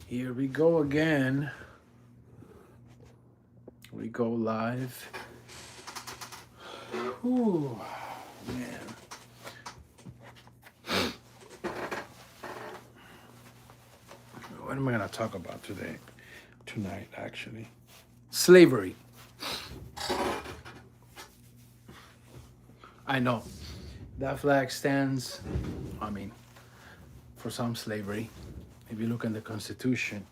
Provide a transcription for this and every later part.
Here we go again. We go live. Ooh, man. What am I going to talk about today? Tonight, actually. Slavery. I know. That flag stands, for some slavery, if you look in the Constitution.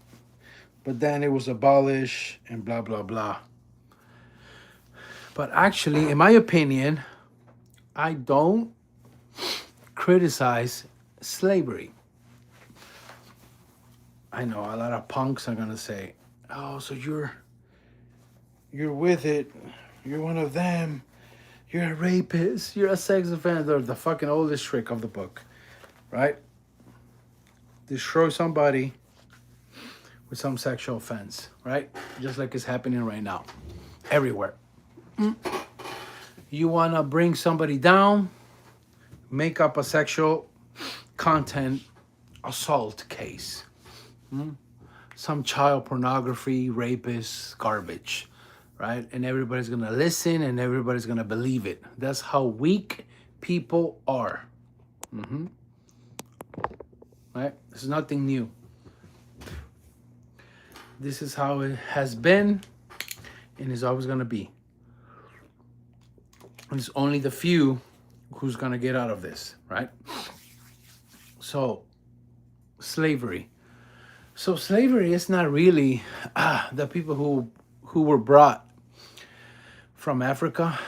But then it was abolished and blah, blah, blah. But actually, in my opinion, I don't criticize slavery. I know a lot of punks are gonna say, "Oh, so you're with it. You're one of them. You're a rapist. You're a sex offender." The fucking oldest trick of the book, right? Destroy somebody with some sexual offense, right? Just like it's happening right now, everywhere. You wanna bring somebody down, make up a sexual content assault case. Some child pornography, rapist, garbage, right? And everybody's gonna listen and everybody's gonna believe it. That's how weak people are. Right? This is nothing new. This is how it has been and is always gonna be. And it's only the few who's gonna get out of this, right? So, slavery. So slavery is not really the people who were brought from Africa,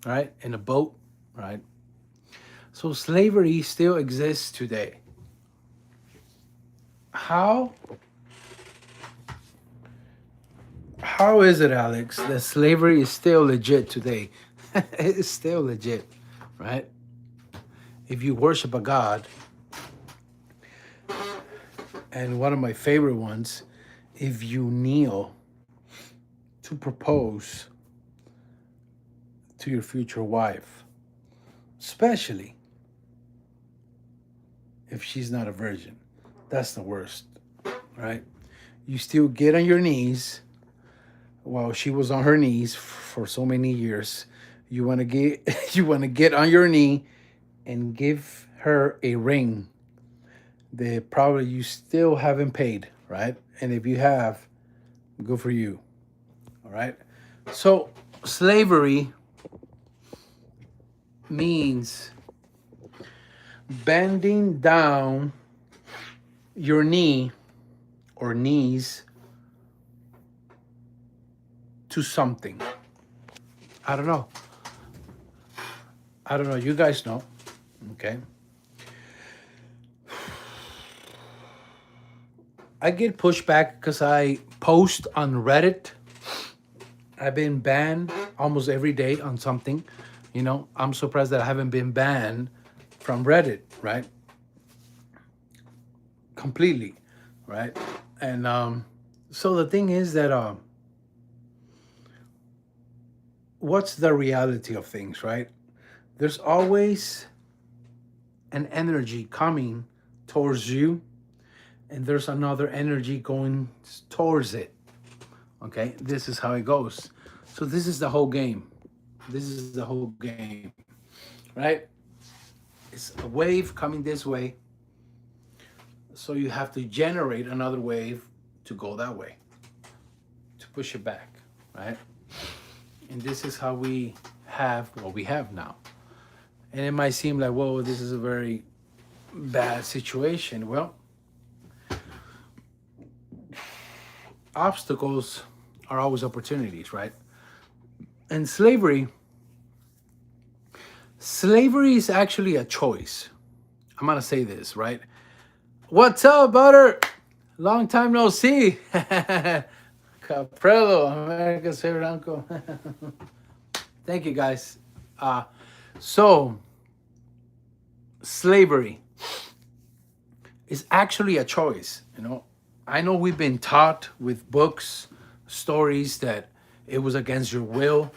right, in a boat, right? So slavery still exists today. How is it, Alex, that slavery is still legit today? It's still legit, right? If you worship a god, and one of my favorite ones, if you kneel to propose to your future wife, especially if she's not a virgin. That's the worst, right? You still get on your knees while she was on her knees for so many years. You want to get you want to get on your knee and give her a ring that probably you still haven't paid, right? And if you have, good for you. All right? So, slavery means bending down your knee or knees to something. I don't know. You guys know. Okay. I get pushback because I post on Reddit. I've been banned almost every day on something. I'm surprised that I haven't been banned from Reddit, right? Completely, right? And so the thing is that what's the reality of things, right? There's always an energy coming towards you, and there's another energy going towards it. Okay, this is how it goes. So this is the whole game. This is the whole game, right? It's a wave coming this way. So you have to generate another wave to go that way, to push it back, right? And this is how we have what we have now. And it might seem like, whoa, this is a very bad situation. Well, obstacles are always opportunities, right? And slavery is actually a choice. I'm gonna say this, right? What's up, Butter? Long time no see. Caprello, America's favorite uncle. Thank you, guys. So, slavery is actually a choice. I know we've been taught with books, stories that it was against your will.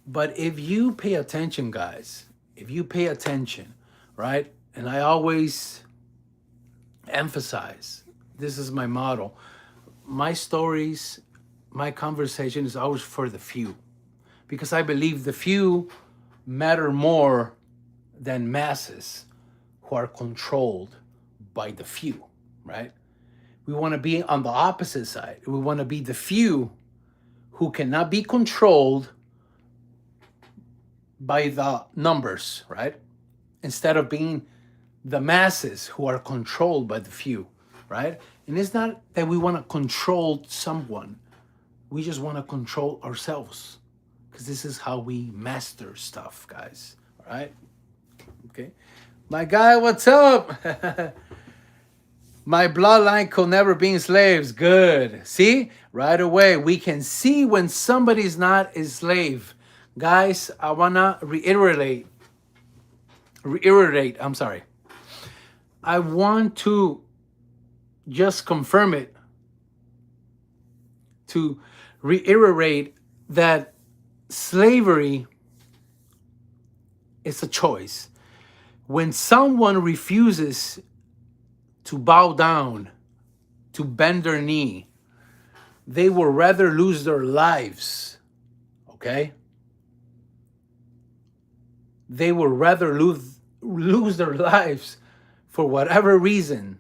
But if you pay attention, guys, right? And I always emphasize This is my motto. My stories, my conversation is always for the few, because I believe the few matter more than masses who are controlled by the few, right? We want to be on the opposite side. We want to be the few who cannot be controlled by the numbers, right? Instead of being the masses who are controlled by the few, right? And it's not that we want to control someone, we just want to control ourselves, because this is how we master stuff, guys. All right? Okay. My guy, what's up? My bloodline could never be slaves. Good. See? Right away, we can see when somebody's not a slave. Guys, I want to I'm sorry. I want to just confirm it, to reiterate that slavery is a choice. When someone refuses to bow down, to bend their knee, they will rather lose their lives, okay? They will rather lose their lives for whatever reason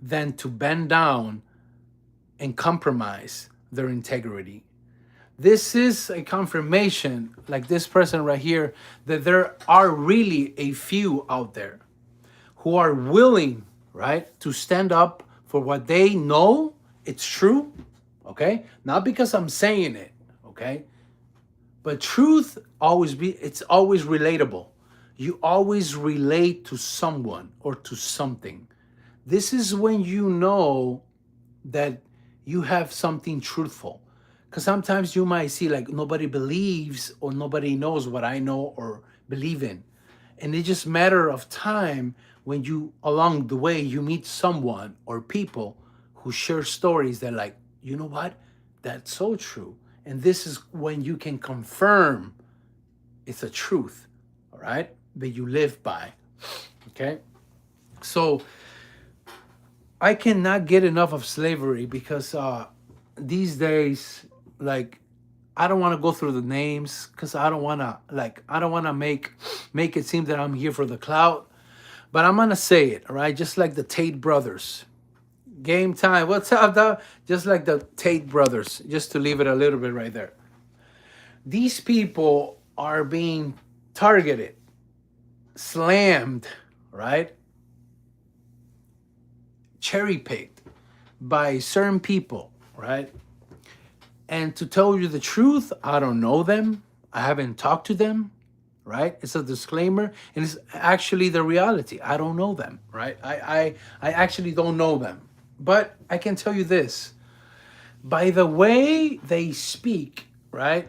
than to bend down and compromise their integrity. This is a confirmation, like this person right here, that there are really a few out there who are willing, right, to stand up for what they know it's true, okay? Not because I'm saying it, okay? But truth it's always relatable. You always relate to someone or to something. This is when you know that you have something truthful. Because sometimes you might see like nobody believes or nobody knows what I know or believe in. And it's just a matter of time when you, along the way, you meet someone or people who share stories that like, you know what? That's so true. And this is when you can confirm it's a truth, all right, that you live by, okay? So I cannot get enough of slavery because these days, like, I don't want to go through the names because I don't want to make it seem that I'm here for the clout, but I'm gonna say it, all right? Just like the Tate brothers. Game time. What's up, dog? Just like the Tate brothers, just to leave it a little bit right there. These people are being targeted, slammed, right? Cherry picked by certain people, right? And to tell you the truth, I don't know them. I haven't talked to them, right? It's a disclaimer, and it's actually the reality. I don't know them, right? I actually don't know them. But I can tell you this. By the way they speak, right?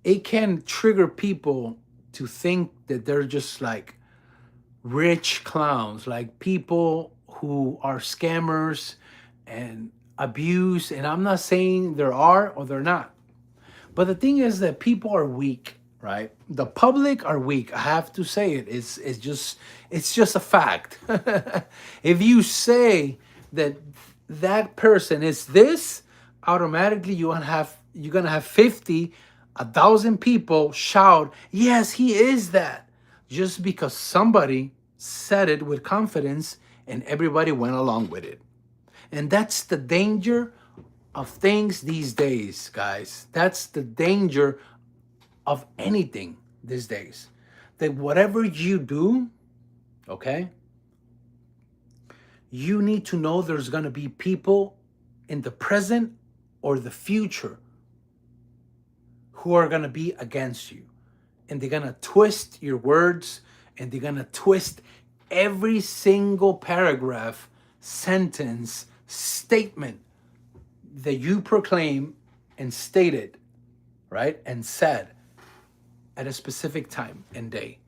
It can trigger people to think that they're just like rich clowns, like people who are scammers and abuse. And I'm not saying there are or they're not. But the thing is that people are weak, right? The public are weak. I have to say it. It's just a fact. If you say that that person is this, automatically you're gonna have 50, 1,000 people shout, yes, he is that. Just because somebody said it with confidence and everybody went along with it. And that's the danger of things these days, guys. That's the danger of anything these days. That whatever you do, okay, you need to know there's going to be people in the present or the future who are going to be against you. And they're going to twist your words, and they're going to twist every single paragraph, sentence, statement that you proclaim and stated, right, and said at a specific time and day.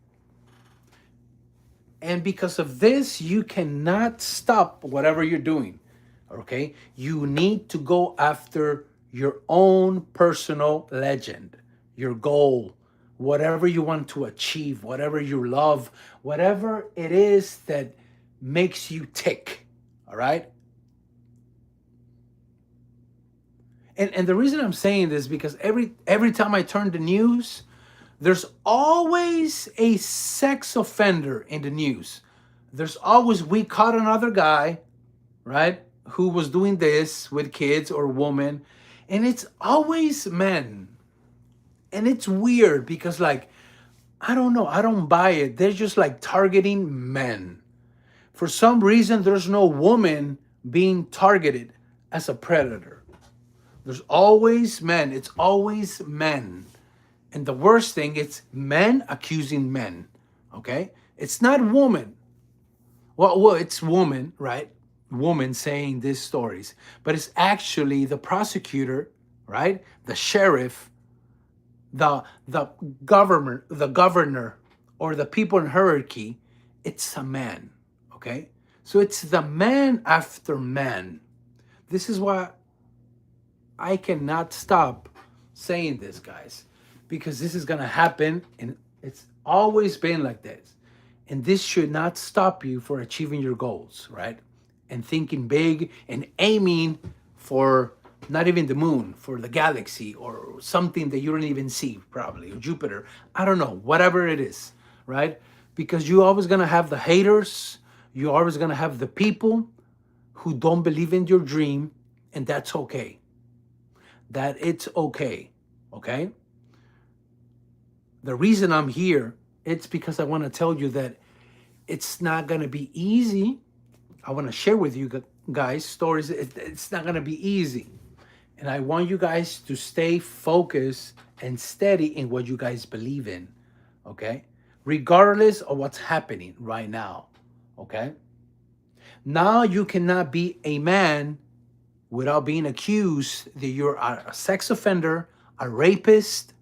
And because of this, you cannot stop whatever you're doing, okay? You need to go after your own personal legend, your goal, whatever you want to achieve, whatever you love, whatever it is that makes you tick. All right. And the reason I'm saying this because every time I turn the news, there's always a sex offender in the news. There's always, we caught another guy, right, who was doing this with kids or women, and it's always men. And it's weird because, like, I don't know, I don't buy it. They're just like targeting men. For some reason, there's no woman being targeted as a predator. There's always men. It's always men. And the worst thing, it's men accusing men. Okay? It's not woman. Well, it's woman, right? Woman saying these stories. But it's actually the prosecutor, right? The sheriff, the governor, or the people in hierarchy. It's a man. Okay? So it's the man after man. This is why I cannot stop saying this, guys, because this is going to happen, and it's always been like this. And this should not stop you for achieving your goals, right? And thinking big and aiming for not even the moon, for the galaxy or something that you don't even see, probably, or Jupiter. I don't know, whatever it is, right? Because you're always going to have the haters. You're always going to have the people who don't believe in your dream, and that's okay. That it's okay, okay? The reason I'm here, it's because I want to tell you that it's not going to be easy. I want to share with you guys stories. It's not going to be easy. And I want you guys to stay focused and steady in what you guys believe in, okay? Regardless of what's happening right now, okay? Now you cannot be a man without being accused that you're a sex offender, a rapist,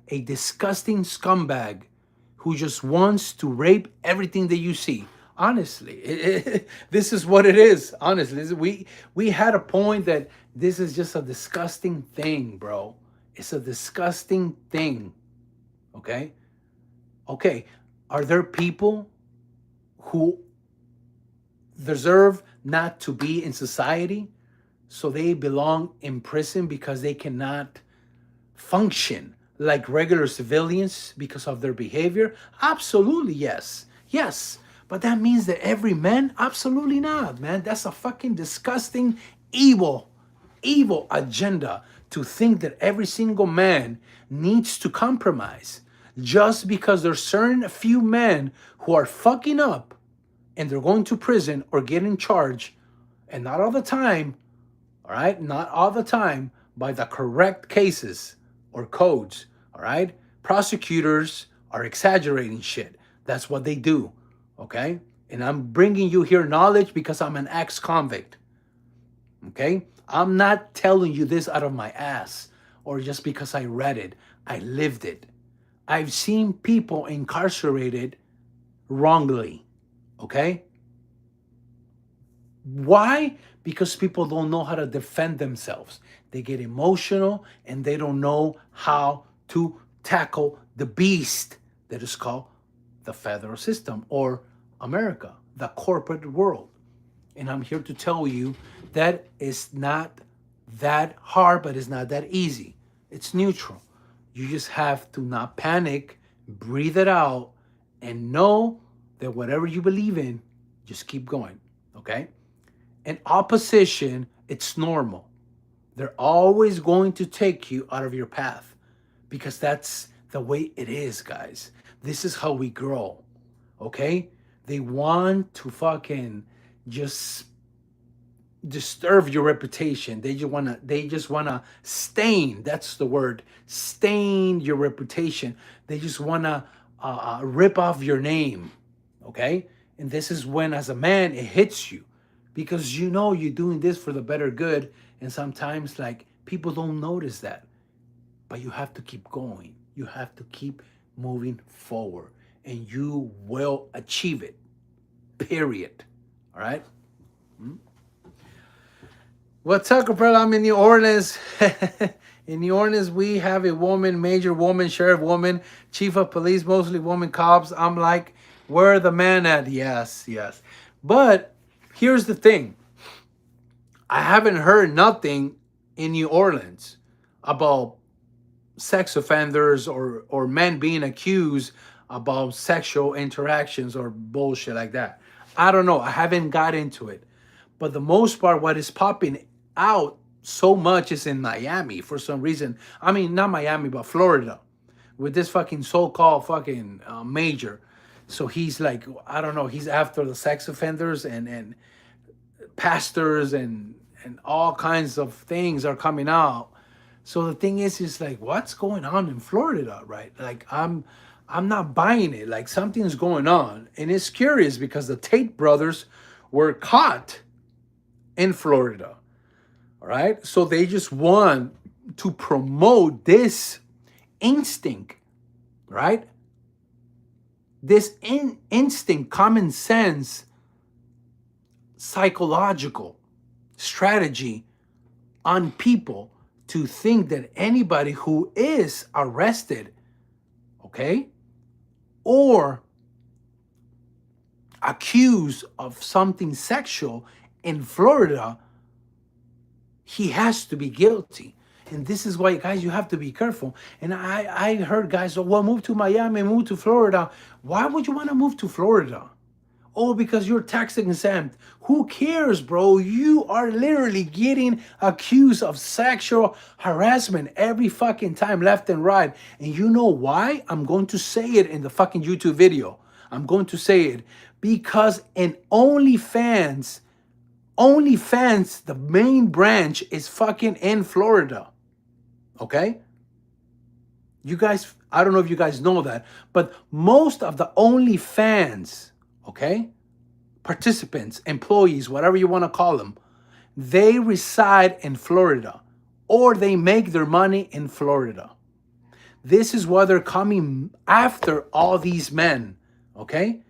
a disgusting scumbag who just wants to rape everything that you see. Honestly, this is what it is. Honestly, we had a point that this is just a disgusting thing, bro. It's a disgusting thing. Okay? Okay, are there people who deserve not to be in society? So they belong in prison because they cannot function like regular civilians because of their behavior? Absolutely, yes. Yes. But that means that every man? Absolutely not, man. That's a fucking disgusting, evil agenda to think that every single man needs to compromise just because there's certain few men who are fucking up and they're going to prison or get in charge, and not all the time, all right? Not all the time by the correct cases or codes, all right? Prosecutors are exaggerating shit. That's what they do, okay? And I'm bringing you here knowledge because I'm an ex-convict, okay? I'm not telling you this out of my ass or just because I read it. I lived it. I've seen people incarcerated wrongly, okay? Why? Because people don't know how to defend themselves. They get emotional and they don't know how to tackle the beast that is called the federal system or America, the corporate world. And I'm here to tell you that it's not that hard, but it's not that easy. It's neutral. You just have to not panic, breathe it out, and know that whatever you believe in, just keep going, okay? And opposition, it's normal. They're always going to take you out of your path because that's the way it is, guys. This is how we grow, okay? They want to fucking just disturb your reputation. They just wanna stain, that's the word, stain your reputation. They just wanna rip off your name, okay? And this is when, as a man, it hits you because you know you're doing this for the better good, and sometimes like people don't notice that, but you have to keep going. You have to keep moving forward, and you will achieve it. Period. All right. What's up, Capella? I'm in New Orleans. In New Orleans, we have a woman, major woman, sheriff woman, chief of police, mostly woman cops. I'm like, where the man at? Yes, yes. But here's the thing. I haven't heard nothing in New Orleans about sex offenders or men being accused about sexual interactions or bullshit like that. I don't know. I haven't got into it. But the most part, what is popping out so much is in Miami for some reason. I mean, not Miami, but Florida, with this fucking so-called fucking major. So he's like, I don't know. He's after the sex offenders and pastors and all kinds of things are coming out. So the thing is like, what's going on in Florida, right? Like, I'm not buying it. Like, something's going on, and it's curious because the Tate brothers were caught in Florida. All right, so they just want to promote this instinct, right? This instinct, common sense, psychological strategy on people to think that anybody who is arrested, okay, or accused of something sexual in Florida, he has to be guilty. And this is why, guys, you have to be careful. And I heard guys, oh, well, move to Miami, move to Florida. Why would you want to move to Florida? Oh, because you're tax exempt. Who cares, bro? You are literally getting accused of sexual harassment every fucking time, left and right. And you know why? I'm going to say it in the fucking YouTube video. I'm going to say it because in OnlyFans, the main branch is fucking in Florida. Okay? You guys, I don't know if you guys know that, but most of the OnlyFans, okay, participants, employees, whatever you want to call them, they reside in Florida or they make their money in Florida. This is why they're coming after all these men, okay?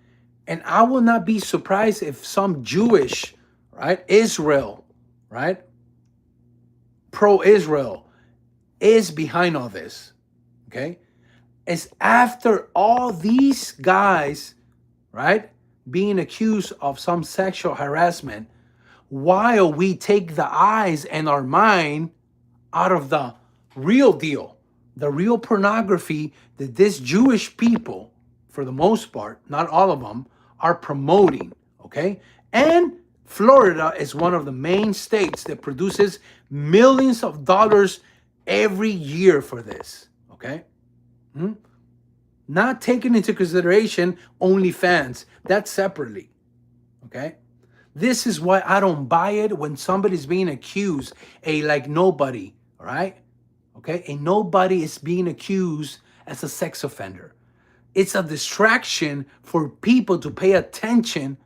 And I will not be surprised if some Jewish, right, Israel, right, pro-Israel is behind all this, okay? It's after all these guys, right, being accused of some sexual harassment, while we take the eyes and our mind out of the real deal, the real pornography that this Jewish people, for the most part, not all of them, are promoting, okay? And Florida is one of the main states that produces millions of dollars every year for this, okay? Not taking into consideration OnlyFans, that's separately, okay? This is why I don't buy it when somebody's being accused, like nobody, all right? Okay, and nobody is being accused as a sex offender. It's a distraction for people to pay attention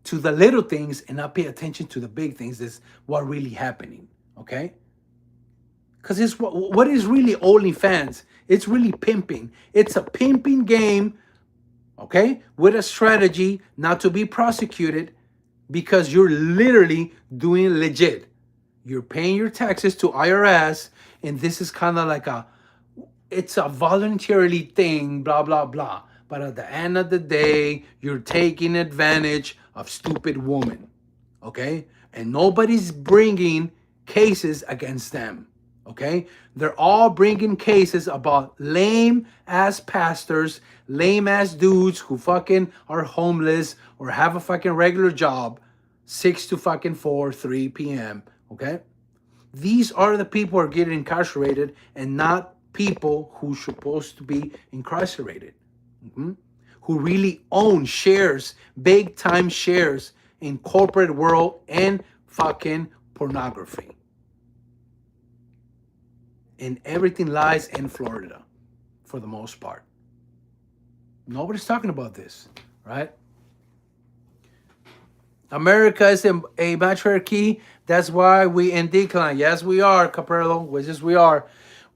to the little things and not pay attention to the big things. That's what really happening, okay? Because it's what is really OnlyFans? It's really pimping. It's a pimping game, okay, with a strategy not to be prosecuted because you're literally doing legit. You're paying your taxes to IRS, and this is kind of like it's a voluntarily thing, blah, blah, blah. But at the end of the day, you're taking advantage of stupid women, okay? And nobody's bringing cases against them, okay? They're all bringing cases about lame ass pastors, lame ass dudes who fucking are homeless or have a fucking regular job, 6 to fucking 4, 3 p.m., okay? These are the people who are getting incarcerated and not people who are supposed to be incarcerated, who really own shares, big time shares in corporate world and fucking pornography. And everything lies in Florida for the most part. Nobody's talking about this, right? America is a matriarchy. That's why we in decline. Yes, we are, Caprello. Which is we are.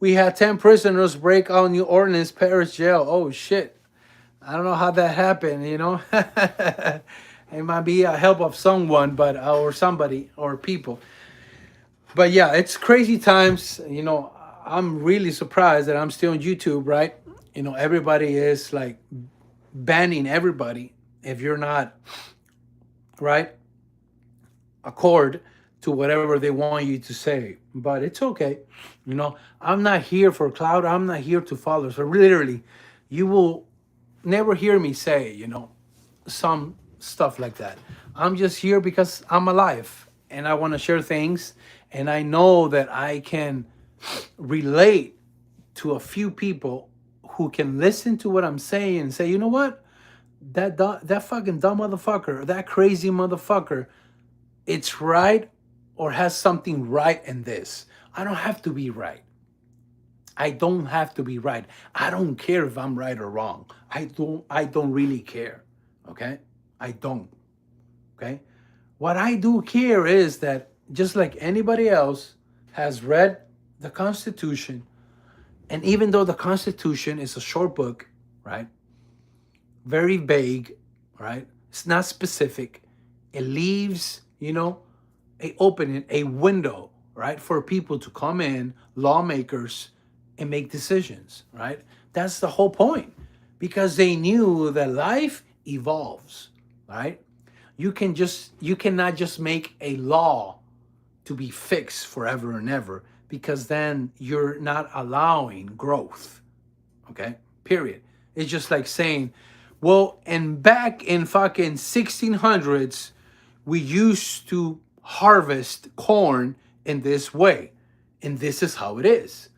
We had 10 prisoners break out New Orleans Parish jail. Oh, shit. I don't know how that happened, you know. It might be a help of someone, but or somebody or people. But yeah, it's crazy times. You know, I'm really surprised that I'm still on YouTube, right? You know, everybody is like banning everybody if you're not right? Accord to whatever they want you to say. But it's okay. I'm not here for cloud. I'm not here to follow. So literally, you will never hear me say, some stuff like that. I'm just here because I'm alive and I want to share things. And I know that I can relate to a few people who can listen to what I'm saying and say, you know what? That fucking dumb motherfucker, that crazy motherfucker, it's right or has something right in this. I don't have to be right. I don't have to be right. I don't care if I'm right or wrong. I don't really care. Okay? I don't. Okay? What I do care is that just like anybody else has read the Constitution, and even though the Constitution is a short book, right? Very vague, right? It's not specific. It leaves, a opening, a window, right, for people to come in, lawmakers, and make decisions, right? That's the whole point, because they knew that life evolves, right? You cannot just make a law to be fixed forever and ever, because then you're not allowing growth. Okay, period. It's just like saying, well, and back in fucking 1600s, we used to harvest corn in this way, and this is how it is.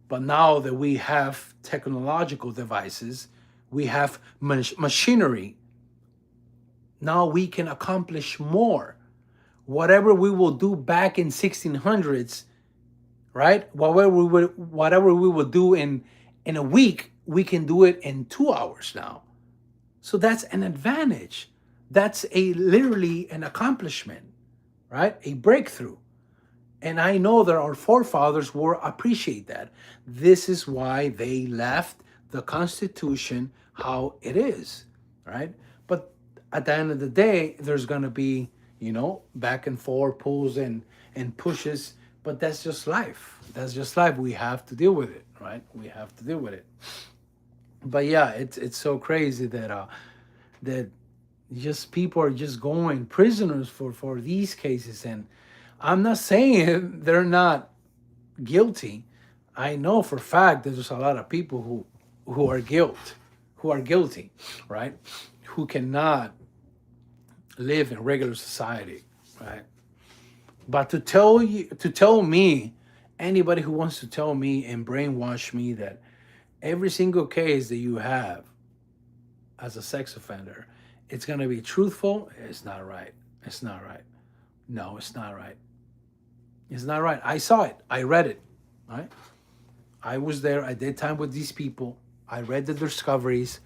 But now that we have technological devices, we have machinery, now we can accomplish more. Whatever we will do back in 1600s, right? Whatever we would do in a week, we can do it in 2 hours now. So that's an advantage. That's a literally an accomplishment, right? A breakthrough. And I know that our forefathers will appreciate that. This is why they left the Constitution how it is, right? But at the end of the day, there's going to be, back and forth, pulls and pushes. But that's just life. That's just life. We have to deal with it, right? We have to deal with it. But yeah, it's so crazy that just people are just going prisoners for these cases. And I'm not saying they're not guilty. I know for a fact that there's a lot of people who are guilty, right? Who cannot live in regular society, right? But to tell me, anybody who wants to tell me and brainwash me that every single case that you have as a sex offender, it's gonna be truthful, it's not right. It's not right. No, it's not right. It's not right. I saw it. I read it. Right? I was there. I did time with these people. I read the discoveries.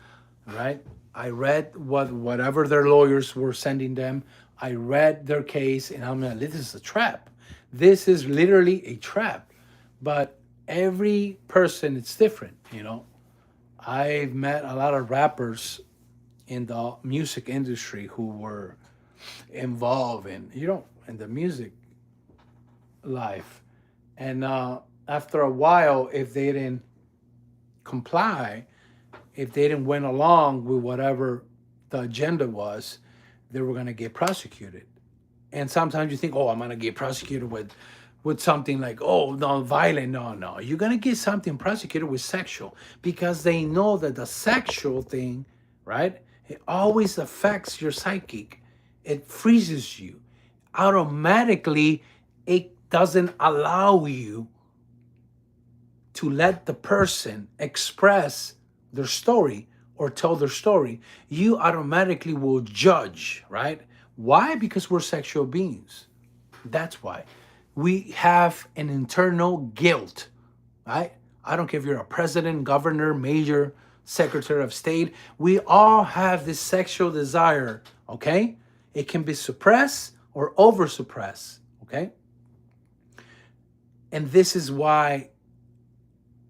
Right? I read whatever their lawyers were sending them. I read their case, and I'm like, this is a trap. This is literally a trap. But every person, it's different. I've met a lot of rappers in the music industry who were involved in the music life. And after a while, if they didn't comply, if they didn't went along with whatever the agenda was, they were going to get prosecuted. And sometimes you think, oh, I'm going to get prosecuted with something like, oh, no, violent. No. You're going to get something prosecuted with sexual, because they know that the sexual thing, right, it always affects your psychic. It freezes you. Automatically, it doesn't allow you to let the person express their story or tell their story. You automatically will judge, right? Why? Because we're sexual beings. That's why. We have an internal guilt, right? I don't care if you're a president, governor, major, secretary of state. We all have this sexual desire, okay? It can be suppressed or over suppressed, okay? And this is why,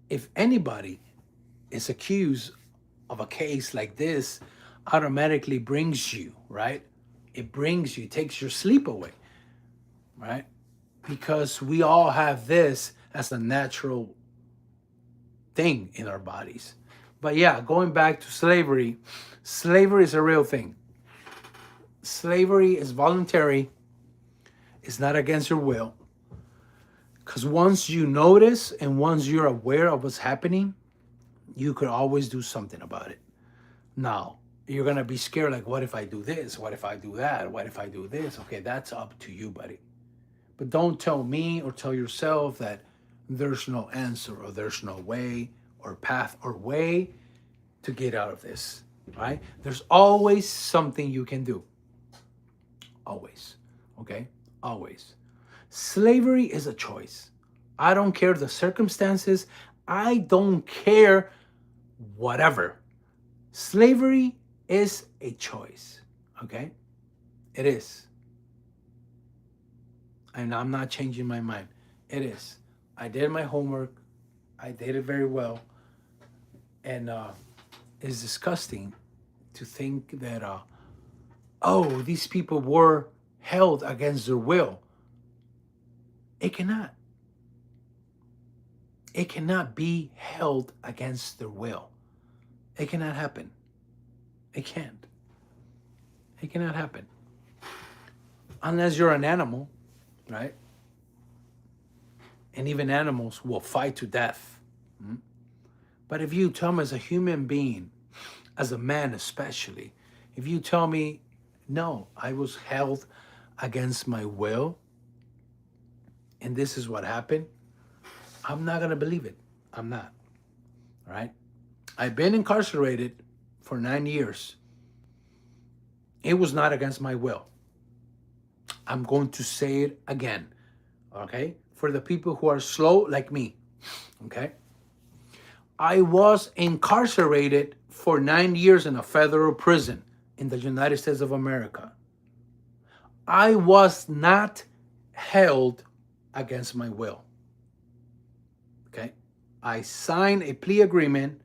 if anybody is accused of a case like this, automatically brings you, right? It brings you, takes your sleep away, right? Because we all have this as a natural thing in our bodies. But yeah, going back to slavery, slavery is a real thing. Slavery is voluntary. It's not against your will. Because once you notice and once you're aware of what's happening, you could always do something about it. Now, you're going to be scared like, what if I do this? What if I do that? What if I do this? Okay, that's up to you, buddy. But don't tell me or tell yourself that there's no answer or there's no way or path or way to get out of this, right? There's always something you can do. Always, okay? Always. Slavery is a choice. I don't care the circumstances. I don't care whatever. Slavery is a choice, okay? It is. And I'm not changing my mind. It is. I did my homework. I did it very well. And it's disgusting to think that, oh, these people were held against their will. It cannot. It cannot be held against their will. It cannot happen. It can't. It cannot happen. Unless you're an animal, right? And even animals will fight to death. But if you tell me as a human being, as a man especially, if you tell me, no, I was held against my will, and this is what happened, I'm not going to believe it. I'm not. Right? I've been incarcerated for 9 years. It was not against my will. I'm going to say it again. Okay? For the people who are slow like me. Okay? I was incarcerated for 9 years in a federal prison in the United States of America. I was not held against my will. Okay? I signed a plea agreement.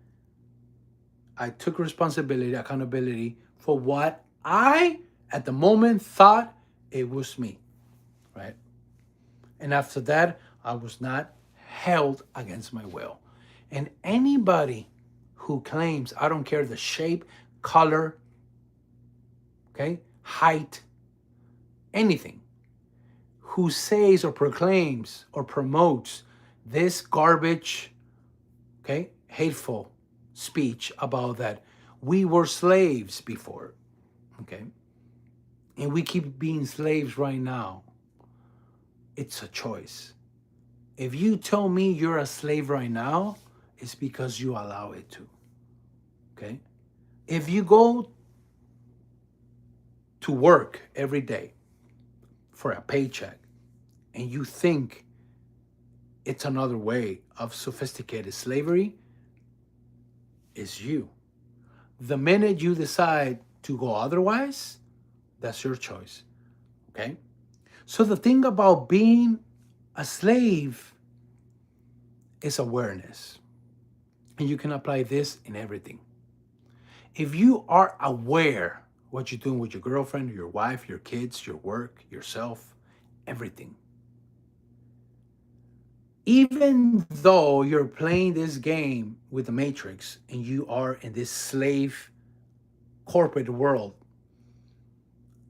I took responsibility, accountability for what I, at the moment, thought it was me. Right? And after that, I was not held against my will. And anybody who claims, I don't care the shape, color, okay, height, anything, who says or proclaims or promotes this garbage, okay, hateful speech about that we were slaves before, okay, and we keep being slaves right now, it's a choice. If you tell me you're a slave right now, it's because you allow it to, okay? If you go to work every day for a paycheck and you think it's another way of sophisticated slavery, it's you. The minute you decide to go otherwise, that's your choice, okay? So the thing about being a slave is awareness. And you can apply this in everything. If you are aware what you're doing with your girlfriend, your wife, your kids, your work, yourself, everything. Even though you're playing this game with the Matrix and you are in this slave corporate world,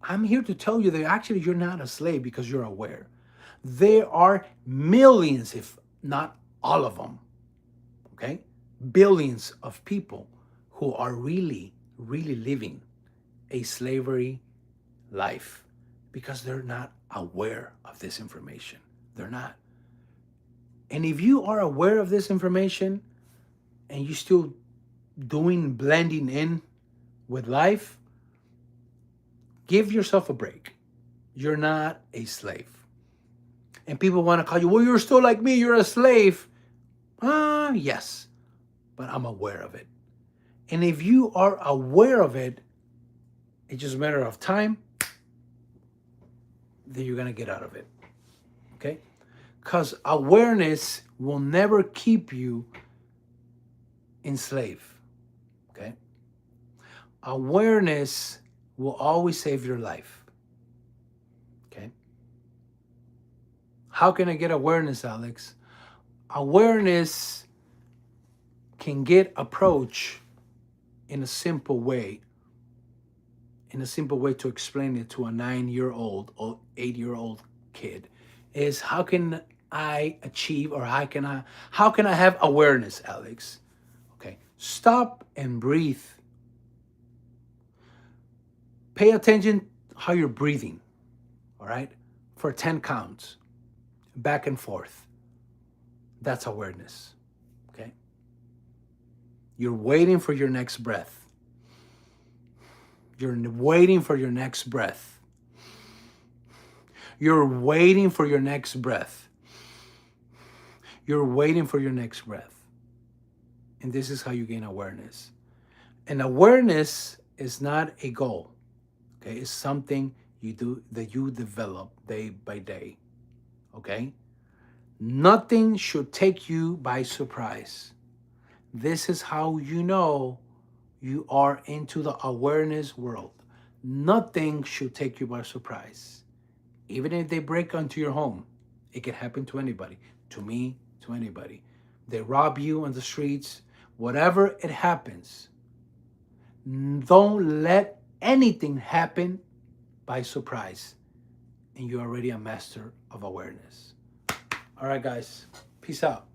I'm here to tell you that actually you're not a slave because you're aware. There are millions, if not all of them, okay? Billions of people who are really, really living a slavery life because they're not aware of this information. They're not. And if you are aware of this information and you still blending in with life, give yourself a break. You're not a slave. And people want to call you, well, you're still like me, you're a slave. Yes, but I'm aware of it. And if you are aware of it, it's just a matter of time that you're going to get out of it. Okay? Because awareness will never keep you enslaved. Okay? Awareness will always save your life. Okay? How can I get awareness, Alex? Awareness can get approached in a simple way. in a simple way to explain it to a 9-year-old or 8-year-old kid is, how can I achieve, or how can I have awareness, Alex? Okay. Stop and breathe. Pay attention how you're breathing, all right? For 10 counts, back and forth. That's awareness. Okay? You're waiting for your next breath. You're waiting for your next breath. You're waiting for your next breath. You're waiting for your next breath. And this is how you gain awareness. And awareness is not a goal. Okay? It's something you do, that you develop day by day. Okay? Nothing should take you by surprise. This is how you know you are into the awareness world. Nothing should take you by surprise. Even if they break onto your home, it can happen to anybody, to me, to anybody. They rob you on the streets, whatever it happens. Don't let anything happen by surprise. And you're already a master of awareness. All right, guys. Peace out.